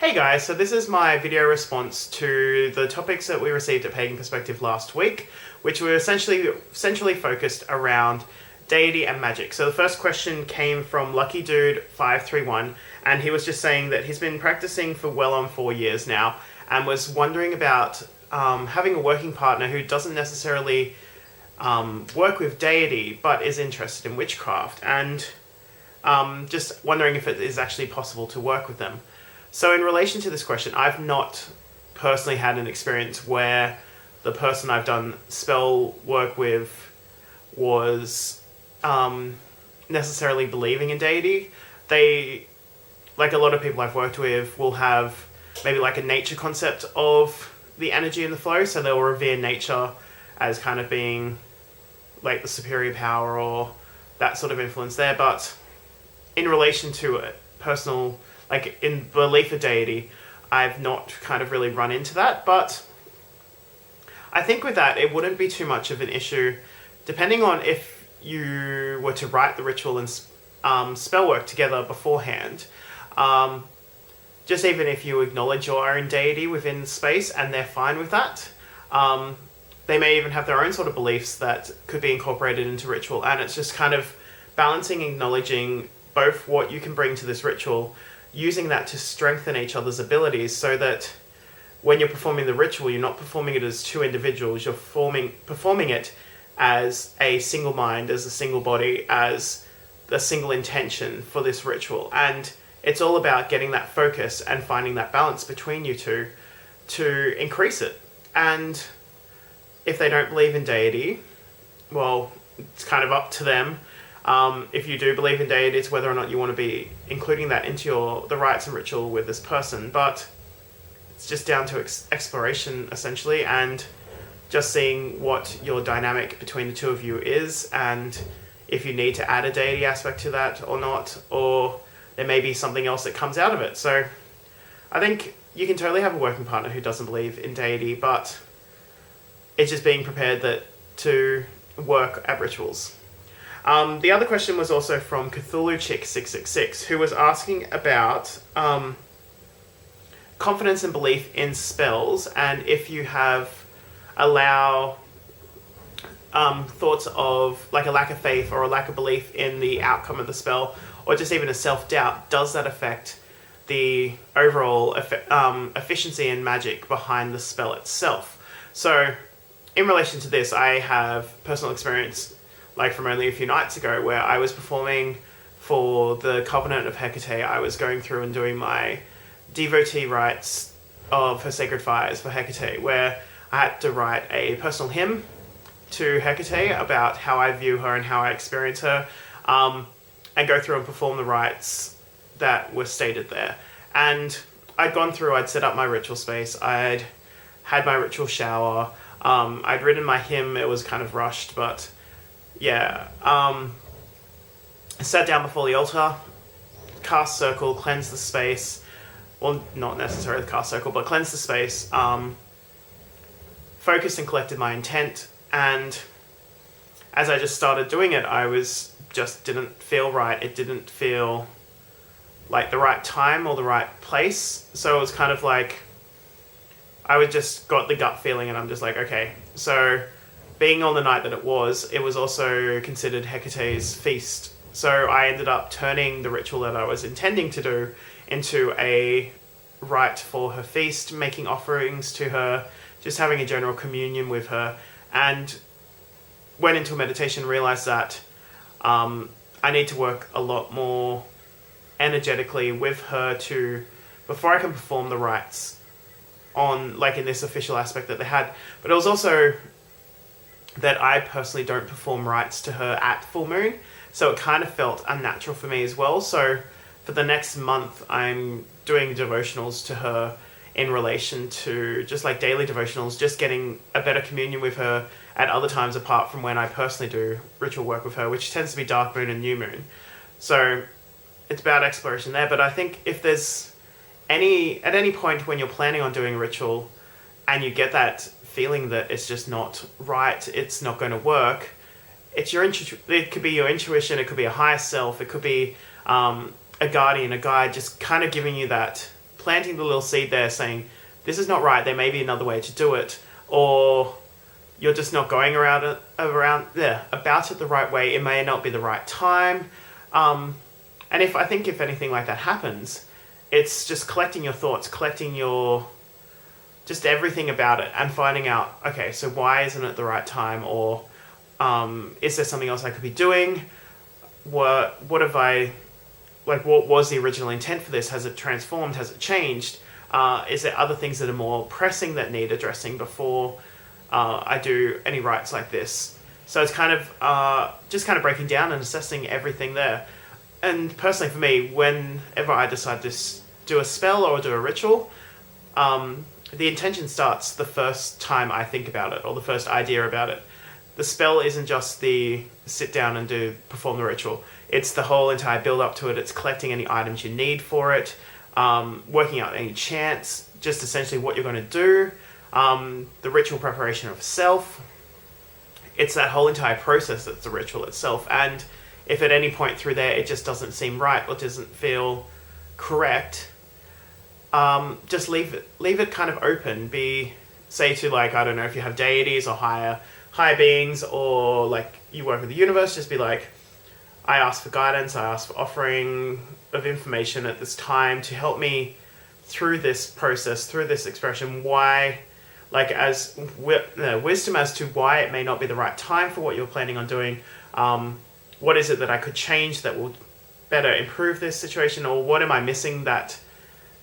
Hey guys, so this is my video response to the topics that we received at Pagan Perspective last week, which were essentially focused around Deity and Magick. So the first question came from Lucky Dude 531, and he was just saying that he's been practicing for well on 4 years now, and was wondering about having a working partner who doesn't necessarily work with deity, but is interested in witchcraft, and just wondering if it is actually possible to work with them. So in relation to this question, I've not personally had an experience where the person I've done spell work with was necessarily believing in deity. They, like a lot of people I've worked with, will have maybe like a nature concept of the energy in the flow, so they'll revere nature as kind of being like the superior power or that sort of influence there. But in relation to a personal, like in belief of deity, I've not kind of really run into that. But I think with that, it wouldn't be too much of an issue, depending on if you were to write the ritual and spell work together beforehand. Just even if you acknowledge your own deity within space and they're fine with that, they may even have their own sort of beliefs that could be incorporated into ritual. And it's just kind of balancing, acknowledging both what you can bring to this ritual, using that to strengthen each other's abilities, so that when you're performing the ritual, you're not performing it as two individuals, you're performing it as a single mind, as a single body, as a single intention for this ritual. And it's all about getting that focus and finding that balance between you two to increase it. And if they don't believe in deity, well, it's kind of up to them. If you do believe in deity, it's whether or not you want to be including that into the rites and ritual with this person. But it's just down to exploration, essentially, and just seeing what your dynamic between the two of you is, and if you need to add a deity aspect to that or not, or there may be something else that comes out of it. So I think you can totally have a working partner who doesn't believe in deity, but it's just being prepared to work at rituals. The other question was also from Cthulhu Chick 666, who was asking about confidence and belief in spells, and if you allow thoughts of like a lack of faith or a lack of belief in the outcome of the spell, or just even a self-doubt, does that affect the overall efficiency and magic behind the spell itself? So in relation to this, I have personal experience like from only a few nights ago, where I was performing for the Covenant of Hecate. I was going through and doing my devotee rites of her sacred fires for Hecate, where I had to write a personal hymn to Hecate about how I view her and how I experience her, and go through and perform the rites that were stated there. And I'd set up my ritual space, I'd had my ritual shower, I'd written my hymn. It was kind of rushed, but yeah. I sat down before the altar, cast circle, cleanse the space. Well, not necessarily the cast circle, but cleanse the space. Focused and collected my intent, and as I just started doing it, didn't feel right. It didn't feel like the right time or the right place. So it was kind of like I just got the gut feeling, and I'm just like, okay. So being on the night that it was also considered Hecate's feast. So I ended up turning the ritual that I was intending to do into a rite for her feast, making offerings to her, just having a general communion with her, and went into a meditation, realized that I need to work a lot more energetically with her before I can perform the rites on, like, in this official aspect that they had. But it was also that I personally don't perform rites to her at full moon, so it kind of felt unnatural for me as well. So for the next month, I'm doing devotionals to her in relation to just like daily devotionals, just getting a better communion with her at other times apart from when I personally do ritual work with her, which tends to be dark moon and new moon. So it's about exploration there. But I think if there's at any point when you're planning on doing a ritual and you get that feeling that it's just not right, it's not going to work, it could be your intuition, it could be a higher self, it could be a guardian, a guide, just kind of giving you that planting the little seed there saying, this is not right, there may be another way to do it, or you're just not going about it the right way, it may not be the right time. And if anything like that happens, it's just collecting your thoughts, collecting your just everything about it, and finding out, okay, so why isn't it the right time, or is there something else I could be doing? What was the original intent for this? Has it transformed? Has it changed? Is there other things that are more pressing that need addressing before I do any rites like this? So it's kind of just kind of breaking down and assessing everything there. And personally for me, whenever I decide to do a spell or do a ritual, the intention starts the first time I think about it, or the first idea about it. The spell isn't just the sit down and perform the ritual. It's the whole entire build up to it. It's collecting any items you need for it, working out any chants, just essentially what you're going to do, the ritual preparation of self. It's that whole entire process that's the ritual itself. And if at any point through there it just doesn't seem right or doesn't feel correct, just leave it kind of open. Say to, like, I don't know, if you have deities or higher beings, or like you work with the universe, just be like, I ask for guidance, I ask for offering of information at this time to help me through this process, through this expression, why, like, as wisdom as to why it may not be the right time for what you're planning on doing. What is it that I could change that will better improve this situation, or what am I missing that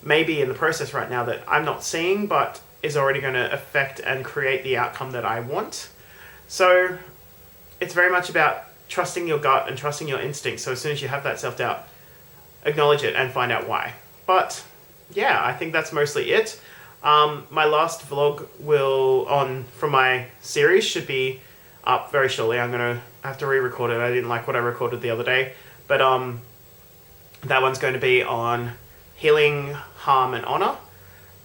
may be in the process right now that I'm not seeing but is already going to affect and create the outcome that I want. So it's very much about trusting your gut and trusting your instincts. So as soon as you have that self-doubt, acknowledge it and find out why. But yeah, I think that's mostly it. My last vlog from my series should be up very shortly. I'm going to have to re-record it. I didn't like what I recorded the other day. But that one's going to be on healing, harm, and honor.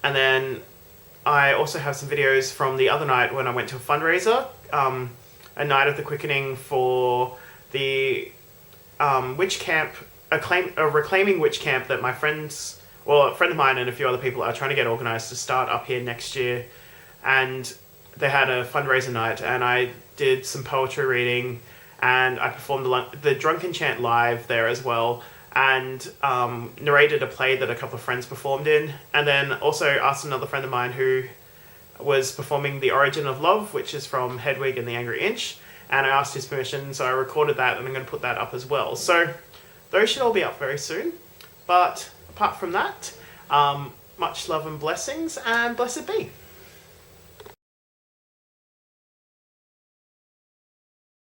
And then I also have some videos from the other night when I went to a fundraiser, a night of the quickening for the witch camp, a reclaiming witch camp that a friend of mine and a few other people are trying to get organised to start up here next year. And they had a fundraiser night, and I did some poetry reading, and I performed the drunken chant live there as well, and narrated a play that a couple of friends performed in, and then also asked another friend of mine who was performing The Origin of Love, which is from Hedwig and the Angry Inch, and I asked his permission, so I recorded that, and I'm going to put that up as well. So those should all be up very soon. But apart from that, much love and blessings, and blessed be.